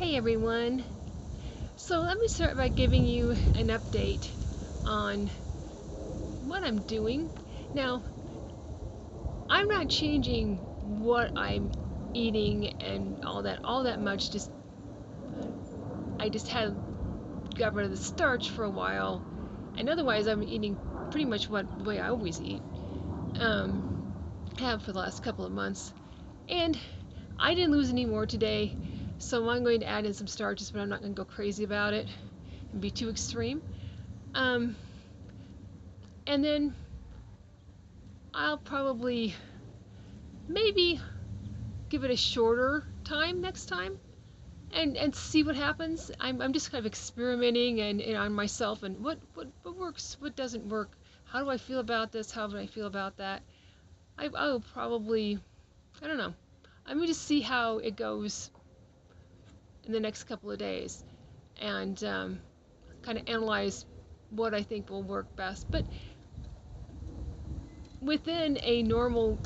Hey everyone. So let me start by giving you an update on what I'm doing. Now, I'm not changing what I'm eating and all that much. I just had got rid of the starch for a while, and otherwise I'm eating pretty much the way I always eat. Um, have for the last couple of months, and I didn't lose any more today. So I'm going to add in some starches, but I'm not going to go crazy about it and be too extreme. Um, and then I'll probably maybe give it a shorter time next time and see what happens. I'm just kind of experimenting and on myself and what works, what doesn't work. How do I feel about this? How do I feel about that? I'll probably, I don't know. I'm going to see how it goes in the next couple of days and kind of analyze what I think will work best. But within a normal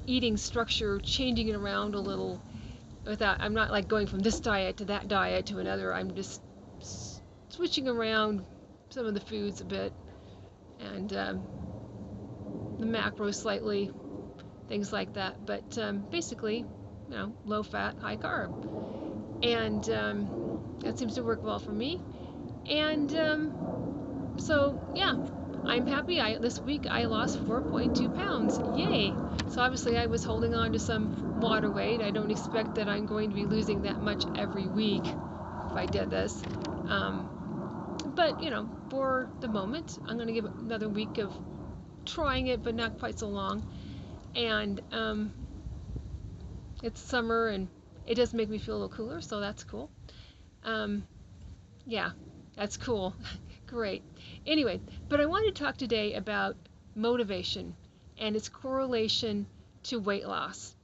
eating structure, changing it around a little I'm not like going from this diet to that diet to another. I'm just switching around some of the foods a bit and the macros slightly, things like that. But basically, low fat, high carb. And that seems to work well for me. And so, yeah, I'm happy. This week I lost 4.2 pounds. Yay! So obviously I was holding on to some water weight. I don't expect that I'm going to be losing that much every week if I did this. But, for the moment, I'm going to give it another week of trying it, but not quite so long. And it's summer and it does make me feel a little cooler, so that's cool. Yeah, that's cool. Great. Anyway, but I wanted to talk today about motivation and its correlation to weight loss.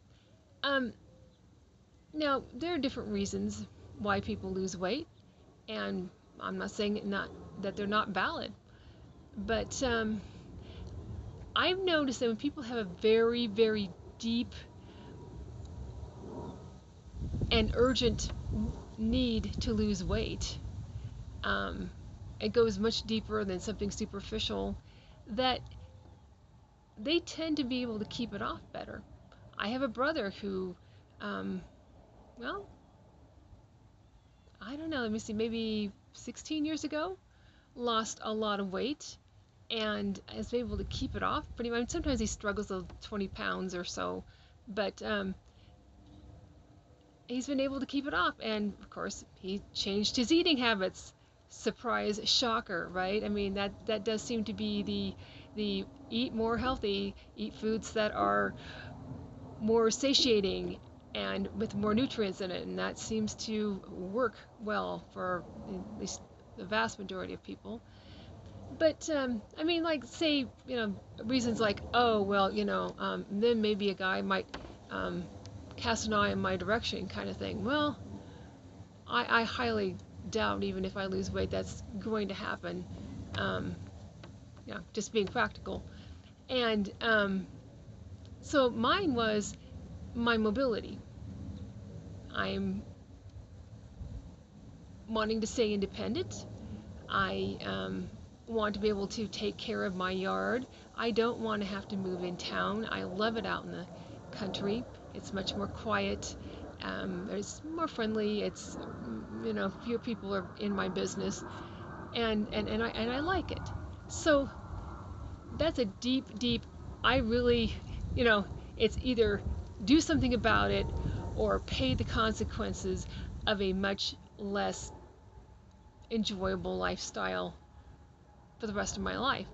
Now, there are different reasons why people lose weight, and I'm not saying that they're not valid, but I've noticed that when people have a very, very deep and urgent need to lose weight, it goes much deeper than something superficial, that they tend to be able to keep it off better. I have a brother who, well, I don't know, let me see, maybe 16 years ago, lost a lot of weight and has been able to keep it off pretty much. Sometimes he struggles with 20 pounds or so, but he's been able to keep it off. And of course, he changed his eating habits. Surprise, shocker, right? I mean, that does seem to be the eat more healthy, eat foods that are more satiating and with more nutrients in it, and that seems to work well for at least the vast majority of people. But I mean, like, say, reasons like, oh well, then maybe a guy might cast an eye in my direction, kind of thing. Well, I highly doubt, even if I lose weight, that's going to happen. Just being practical. And so mine was my mobility. I'm wanting to stay independent. I want to be able to take care of my yard. I don't want to have to move in town. I love it out in the country. It's much more quiet. It's more friendly. It's fewer people are in my business, and I like it. So that's a deep. I really, it's either do something about it or pay the consequences of a much less enjoyable lifestyle for the rest of my life.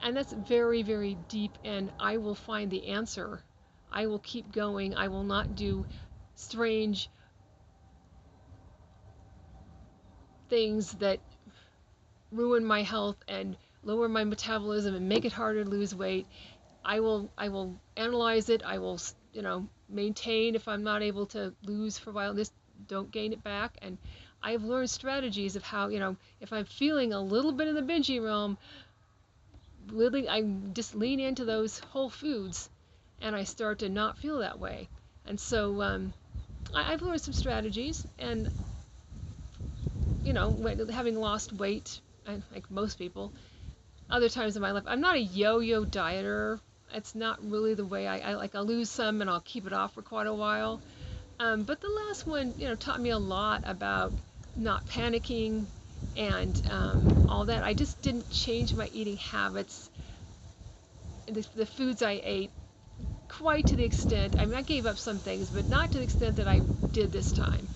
And that's very, very deep, and I will find the answer. I will keep going. I will not do strange things that ruin my health and lower my metabolism and make it harder to lose weight. I will analyze it. I will, maintain if I'm not able to lose for a while. Just don't gain it back. And I've learned strategies of how, if I'm feeling a little bit in the binging realm, I just lean into those whole foods and I start to not feel that way. And so I've learned some strategies, and having lost weight, like most people, other times in my life, I'm not a yo-yo dieter. It's not really the way I like. I'll lose some and I'll keep it off for quite a while. But the last one, taught me a lot about not panicking and all that. I just didn't change my eating habits, the foods I ate, quite to the extent. I mean, I gave up some things, but not to the extent that I did this time.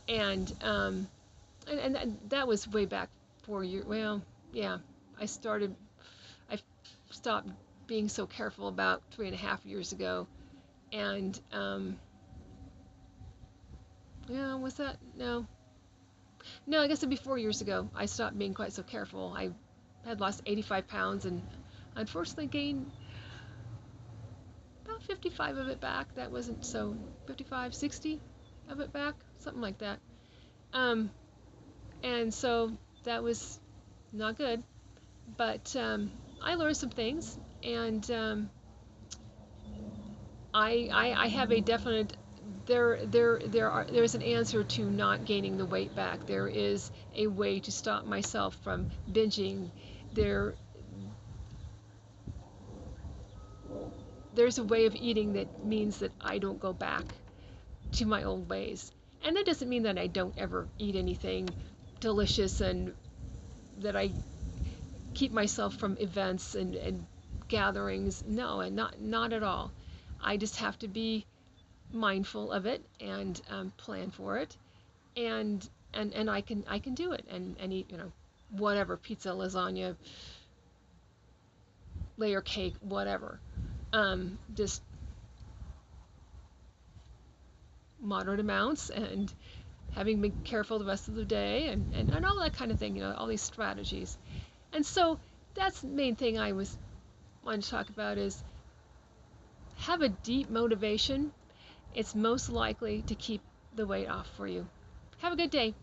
And and that was way back 4 years. Well, yeah, I started. I stopped being so careful about 3.5 years ago, and yeah, was that no? No, I guess it'd be 4 years ago. I stopped being quite so careful. I had lost 85 pounds and unfortunately gained about 55 of it back. That wasn't so 55, 60 of it back, something like that. Um, and so that was not good. But I learned some things, and I have a definite there's an answer to not gaining the weight back. There is a way to stop myself from binging. There there's a way of eating that means that I don't go back to my old ways. And that doesn't mean that I don't ever eat anything delicious and that I keep myself from events and gatherings. No, and not at all. I just have to be mindful of it and plan for it, and I can do it and eat whatever, pizza, lasagna, layer cake, whatever. Just moderate amounts and having been careful the rest of the day and all that kind of thing. All these strategies. And so that's the main thing I was wanting to talk about is have a deep motivation. It's most likely to keep the weight off for you. Have a good day.